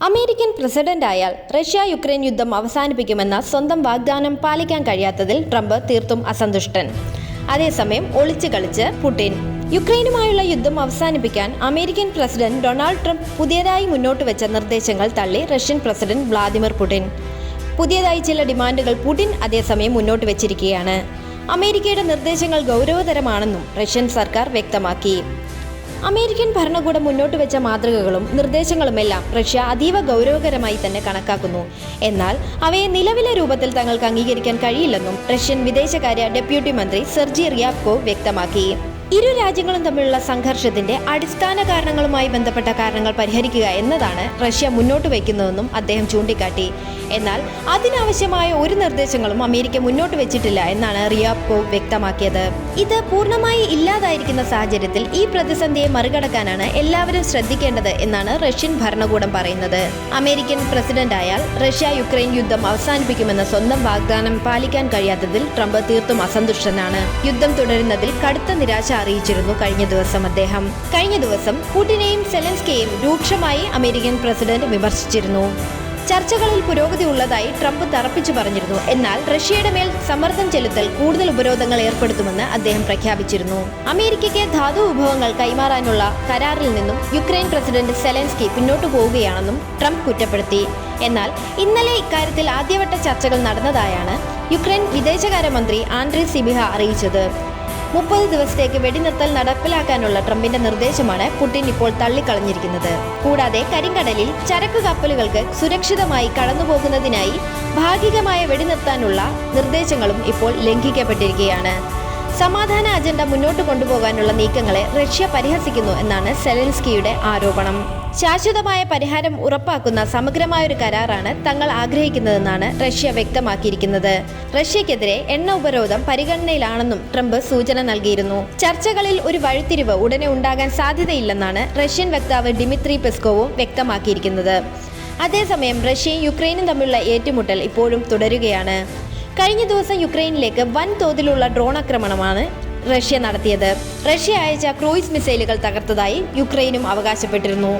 American പ്രസിഡന്റായാൽ Russia Ukraine യുദ്ധം അവസാനിപ്പിക്കുമെന്ന സ്വന്തം വാഗ്ദാനം പാലിക്കാൻ കഴിയാത്തതിൽ ട്രംപ് തീർത്തും അസന്തുഷ്ടൻ. അതേസമയം ഒളിച്ചു കളിച്ച് പുടിൻ. യുക്രൈനുമായുള്ള യുദ്ധം അവസാനിപ്പിക്കാൻ അമേരിക്കൻ പ്രസിഡന്റ് ഡൊണാൾഡ് ട്രംപ് പുതിയതായി മുന്നോട്ട് വെച്ച നിർദ്ദേശങ്ങൾ തള്ളി റഷ്യൻ പ്രസിഡന്റ് വ്ളാദിമിർ പുടിൻ. പുതിയതായി ചില ഡിമാൻഡുകൾ പുടിൻ അതേസമയം മുന്നോട്ട് വെച്ചിരിക്കുകയാണ്. അമേരിക്കയുടെ നിർദ്ദേശങ്ങൾ ഗൗരവതരമാണെന്നും റഷ്യൻ സർക്കാർ വ്യക്തമാക്കി. അമേരിക്കൻ ഭരണകൂടം മുന്നോട്ട് വെച്ച മാതൃകകളും നിർദ്ദേശങ്ങളുമെല്ലാം റഷ്യ അതീവ ഗൗരവകരമായി തന്നെ കണക്കാക്കുന്നു. എന്നാൽ അവയെ നിലവിലെ രൂപത്തിൽ തങ്ങൾക്ക് അംഗീകരിക്കാൻ കഴിയില്ലെന്നും റഷ്യൻ വിദേശകാര്യ ഡെപ്യൂട്ടി മന്ത്രി സെർജി റിയാബ്കോവ് വ്യക്തമാക്കി. ഇരു രാജ്യങ്ങളും തമ്മിലുള്ള സംഘർഷത്തിന്റെ അടിസ്ഥാന കാരണങ്ങളുമായി ബന്ധപ്പെട്ട കാരണങ്ങൾ പരിഹരിക്കുക എന്നതാണ് റഷ്യ മുന്നോട്ട് വയ്ക്കുന്നതെന്നും അദ്ദേഹം ചൂണ്ടിക്കാട്ടി. എന്നാൽ അതിനാവശ്യമായ ഒരു നിർദ്ദേശങ്ങളും അമേരിക്ക മുന്നോട്ട് വെച്ചിട്ടില്ല എന്നാണ് റിയാബ്കോവ് വ്യക്തമാക്കിയത്. ഇത് പൂർണ്ണമായി ഇല്ലാതായിരിക്കുന്ന സാഹചര്യത്തിൽ ഈ പ്രതിസന്ധിയെ മറികടക്കാനാണ് എല്ലാവരും ശ്രദ്ധിക്കേണ്ടത് എന്നാണ് റഷ്യൻ ഭരണകൂടം പറയുന്നത്. അമേരിക്കൻ പ്രസിഡന്റായാൽ റഷ്യ യുക്രൈൻ യുദ്ധം അവസാനിപ്പിക്കുമെന്ന സ്വന്തം വാഗ്ദാനം പാലിക്കാൻ കഴിയാത്തതിൽ ട്രംപ് തീർത്തും അസന്തുഷ്ടനാണ്. യുദ്ധം തുടരുന്നതിൽ കടുത്ത നിരാശ അറിയിച്ചിരുന്നു കഴിഞ്ഞ ദിവസം പുടിനെയും സെലൻസ്കിയെയും രൂക്ഷമായി അമേരിക്കൻ പ്രസിഡന്റ് വിമർശിച്ചിരുന്നു. ചർച്ചകളിൽ പുരോഗതി ഉള്ളതായി ട്രംപ് തറപ്പിച്ചു പറഞ്ഞിരുന്നു. എന്നാൽ റഷ്യയുടെ മേൽ സമ്മർദ്ദം ചെലുത്തൽ കൂടുതൽ ഉപരോധങ്ങൾ ഏർപ്പെടുത്തുമെന്ന് അദ്ദേഹം പ്രഖ്യാപിച്ചിരുന്നു. അമേരിക്കയ്ക്ക് ധാതു വിഭവങ്ങൾ കൈമാറാനുള്ള കരാറിൽ നിന്നും യുക്രൈൻ പ്രസിഡന്റ് സെലൻസ്കി പിന്നോട്ടു പോവുകയാണെന്നും ട്രംപ് കുറ്റപ്പെടുത്തി. എന്നാൽ ഇന്നലെ ഇക്കാര്യത്തിൽ ആദ്യവട്ട ചർച്ചകൾ നടന്നതായാണ് യുക്രൈൻ വിദേശകാര്യമന്ത്രി ആൻഡ്രി സിബിഹ അറിയിച്ചത്. 30 ദിവസത്തേക്ക് വെടിനിർത്തൽ നടപ്പിലാക്കാനുള്ള ട്രംപിന്റെ നിർദ്ദേശമാണ് പുടിൻ ഇപ്പോൾ തള്ളിക്കളഞ്ഞിരിക്കുന്നത്. കൂടാതെ കരിങ്കടലിൽ ചരക്ക് കപ്പലുകൾക്ക് സുരക്ഷിതമായി കടന്നുപോകുന്നതിനായി ഭാഗികമായ വെടിനിർത്താനുള്ള നിർദ്ദേശങ്ങളും ഇപ്പോൾ ലംഘിക്കപ്പെട്ടിരിക്കുകയാണ്. സമാധാന അജണ്ട മുന്നോട്ട് കൊണ്ടുപോകാനുള്ള നീക്കങ്ങളെ റഷ്യ പരിഹസിക്കുന്നു എന്നാണ് സെലൻസ്കിയുടെ ആരോപണം. ശാശ്വതമായ പരിഹാരം ഉറപ്പാക്കുന്ന സമഗ്രമായൊരു കരാറാണ് തങ്ങൾ ആഗ്രഹിക്കുന്നതെന്നാണ് റഷ്യ വ്യക്തമാക്കിയിരിക്കുന്നത്. റഷ്യക്കെതിരെ എണ്ണ ഉപരോധം പരിഗണനയിലാണെന്നും ട്രംപ് സൂചന നൽകിയിരുന്നു. ചർച്ചകളിൽ ഒരു വഴിത്തിരിവ് ഉടനെ ഉണ്ടാകാൻ സാധ്യതയില്ലെന്നാണ് റഷ്യൻ വക്താവ് ഡിമിത്രി പെസ്കോവും വ്യക്തമാക്കിയിരിക്കുന്നത്. അതേസമയം റഷ്യയും യുക്രൈനും തമ്മിലുള്ള ഏറ്റുമുട്ടൽ ഇപ്പോഴും തുടരുകയാണ്. കഴിഞ്ഞ ദിവസം യുക്രൈനിലേക്ക് വൻതോതിലുള്ള ഡ്രോൺ ആക്രമണമാണ് റഷ്യ നടത്തിയത്. റഷ്യ അയച്ച ക്രൂയിസ് മിസൈലുകൾ തകർത്തതായി യുക്രൈനും അവകാശപ്പെട്ടിരുന്നു.